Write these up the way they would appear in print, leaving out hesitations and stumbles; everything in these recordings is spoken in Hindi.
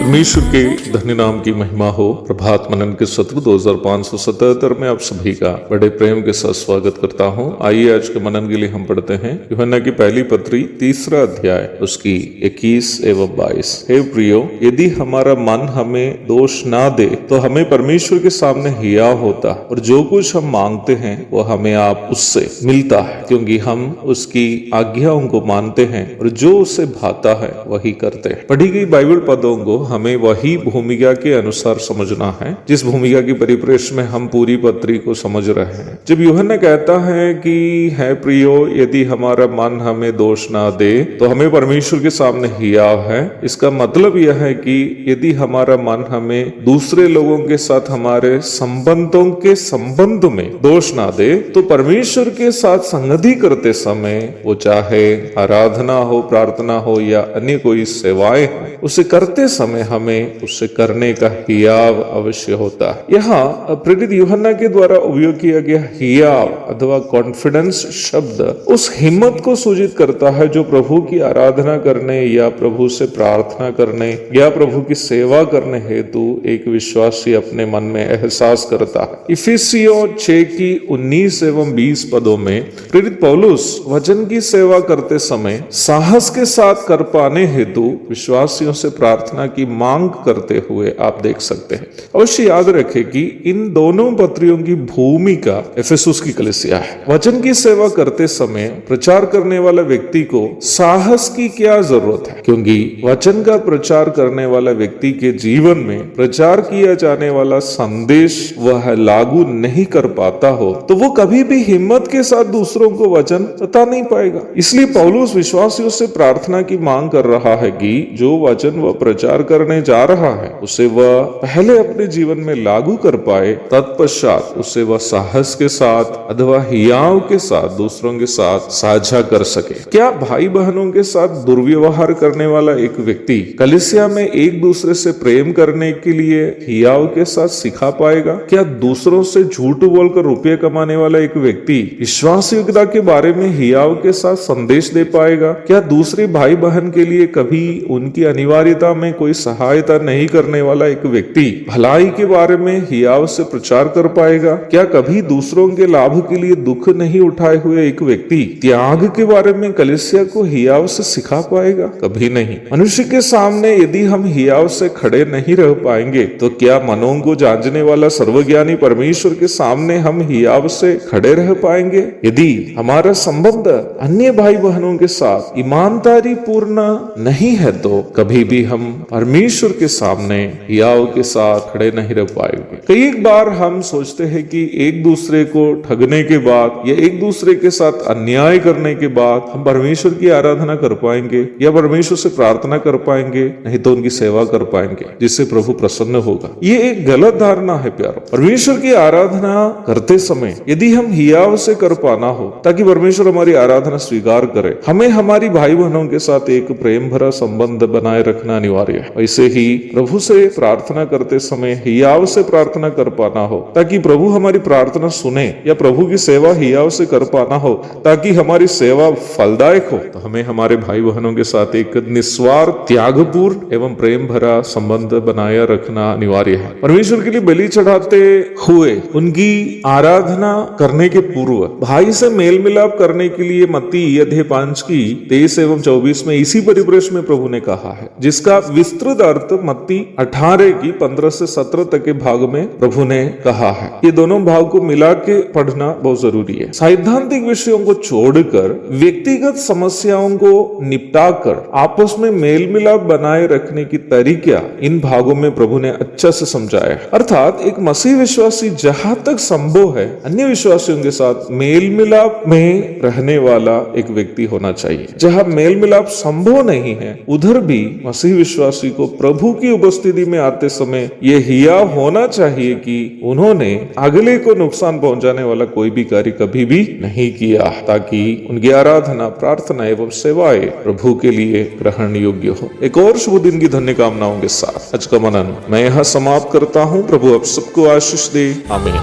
परमेश्वर के धन्य नाम की महिमा हो। प्रभात मनन के सत्र 2577 में आप सभी का बड़े प्रेम के साथ स्वागत करता हूं। आइए आज के मनन के लिए हम पढ़ते हैं यूहन्ना की पहली पत्री 3 अध्याय उसकी 21 एवं 22। हे प्रियो, यदि हमारा मन हमें दोष ना दे तो हमें परमेश्वर के सामने हियाव होता और जो कुछ हम मांगते हैं वो हमें आप उससे मिलता है, क्योंकि हम उसकी आज्ञाओं को मानते हैं और जो उसे भाता है वही करते हैं। पढ़ी गई बाइबल पदों को हमें वही भूमिका के अनुसार समझना है जिस भूमिका की परिप्रेक्ष्य में हम पूरी पत्री को समझ रहे हैं। जब यूहन्ना कहता है कि है प्रियो, यदि हमारा मन हमें दोष ना दे तो हमें परमेश्वर के सामने हियाव है, इसका मतलब यह है कि यदि हमारा मन हमें दूसरे लोगों के साथ हमारे संबंधों के संबंध में दोष ना दे तो परमेश्वर के साथ संगति करते समय वो चाहे आराधना हो, प्रार्थना हो या अन्य कोई सेवाएं हो, उसे करते समय हमें उसे करने का हियाव अवश्य होता है। यहाँ प्रेरित यूहन्ना के द्वारा उपयोग किया गया हियाव अथवा कॉन्फिडेंस शब्द उस हिम्मत को सूचित करता है जो प्रभु की आराधना करने या प्रभु से प्रार्थना करने या प्रभु की सेवा करने हेतु एक विश्वासी अपने मन में एहसास करता है। इफिसियों 6 की 19 एवं 20 पदों में प्रेरित पौलुस वचन की सेवा करते समय साहस के साथ कर पाने हेतु विश्वासियों से प्रार्थना की मांग करते हुए आप देख सकते हैं। अवश्य याद रखें कि इन दोनों पत्रियों की भूमिका एफेसुस की कलीसिया है। वचन की सेवा करते समय प्रचार करने वाला व्यक्ति को साहस की क्या जरूरत है, क्योंकि वचन का प्रचार करने वाला व्यक्ति के जीवन में प्रचार किया जाने वाला संदेश वह लागू नहीं कर पाता हो तो वो कभी भी हिम्मत के साथ दूसरों को वचन बता नहीं पाएगा। इसलिए पौलुस विश्वासियों से प्रार्थना की मांग कर रहा है कि जो वचन वह प्रचार करने जा रहा है उसे वह पहले अपने जीवन में लागू कर पाए, तत्पश्चात उसे वह साहस के साथ अथवा हियाव के साथ दूसरों के साथ साझा कर सके। क्या भाई बहनों के साथ दुर्व्यवहार करने वाला एक व्यक्ति कलीसिया में एक दूसरे से प्रेम करने के लिए हियाव के साथ सिखा पाएगा? क्या दूसरों से झूठ बोलकर रुपये कमाने वाला एक व्यक्ति विश्वास योग्यता के बारे में हियाव के साथ संदेश दे पाएगा? क्या दूसरे भाई बहन के लिए कभी उनकी अनिवार्यता में कोई सहायता नहीं करने वाला एक व्यक्ति भलाई के बारे में हियाव से प्रचार कर पाएगा? क्या कभी दूसरों के लाभ के लिए दुख नहीं उठाए हुए एक व्यक्ति त्याग के बारे में कलीसिया को हियाव से सिखा पाएगा? कभी नहीं। मनुष्य के सामने यदि हम हियाव से खड़े नहीं रह पाएंगे तो क्या मनों को जांचने वाला सर्वज्ञानी परमेश्वर के सामने हम हियाव से खड़े रह पाएंगे? यदि हमारा संबंध अन्य भाई बहनों के साथ ईमानदारी पूर्ण नहीं है तो कभी भी हम परमेश्वर के सामने हियाव के साथ खड़े नहीं रह पाएंगे। कई बार हम सोचते हैं कि एक दूसरे को ठगने के बाद या एक दूसरे के साथ अन्याय करने के बाद हम परमेश्वर की आराधना कर पाएंगे या परमेश्वर से प्रार्थना कर पाएंगे, नहीं तो उनकी सेवा कर पाएंगे जिससे प्रभु प्रसन्न होगा। ये एक गलत धारणा है प्यारो। परमेश्वर की आराधना करते समय यदि हम हियाव से कर पाना हो ताकि परमेश्वर हमारी आराधना स्वीकार करे, हमें हमारी भाई बहनों के साथ एक प्रेम भरा संबंध बनाए रखना अनिवार्य है। वैसे ही प्रभु से प्रार्थना करते समय हियाव से प्रार्थना कर पाना हो ताकि प्रभु हमारी प्रार्थना सुने, या प्रभु की सेवा हियाव से कर पाना हो ताकि हमारी सेवा फलदायक हो, तो हमें हमारे भाई बहनों के साथ एक निस्वार्थ त्यागपूर्ण एवं प्रेम भरा संबंध बनाया रखना अनिवार्य है। परमेश्वर के लिए बलि चढ़ाते हुए उनकी आराधना करने के पूर्व भाई से मेल मिलाप करने के लिए मत्ती अध्याय 5 की 23 एवं 24 में इसी परिप्रेक्ष्य में प्रभु ने कहा है, जिसका विस्तृत अर्थ मत्ती 18 की 15 से 17 तक के भाग में प्रभु ने कहा है। ये दोनों भाग को मिला के पढ़ना बहुत जरूरी है। सैद्धांतिक विषयों को छोड़कर व्यक्तिगत समस्याओं को निपटाकर आपस में मेल मिलाप बनाए रखने की तरीका इन भागों में प्रभु ने अच्छा से समझाया है। अर्थात एक मसीह विश्वासी जहां तक संभव है अन्य विश्वासियों के साथ मेल मिलाप में रहने वाला एक व्यक्ति होना चाहिए। जहां मेल मिलाप संभव नहीं है उधर भी मसीह विश्वासी को प्रभु की उपस्थिति में आते समय यह हियाव होना चाहिए कि उन्होंने अगले को नुकसान पहुंचाने वाला कोई भी कार्य कभी भी नहीं किया, ताकि उनकी आराधना, प्रार्थना एवं सेवाएं प्रभु के लिए ग्रहण योग्य हो। एक और शुभ दिन की धन्य कामनाओं के साथ आज का मनन मैं यहाँ समाप्त करता हूँ। प्रभु आप सबको आशीष दे। आमीन।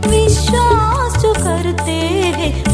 विश्वास जो करते हैं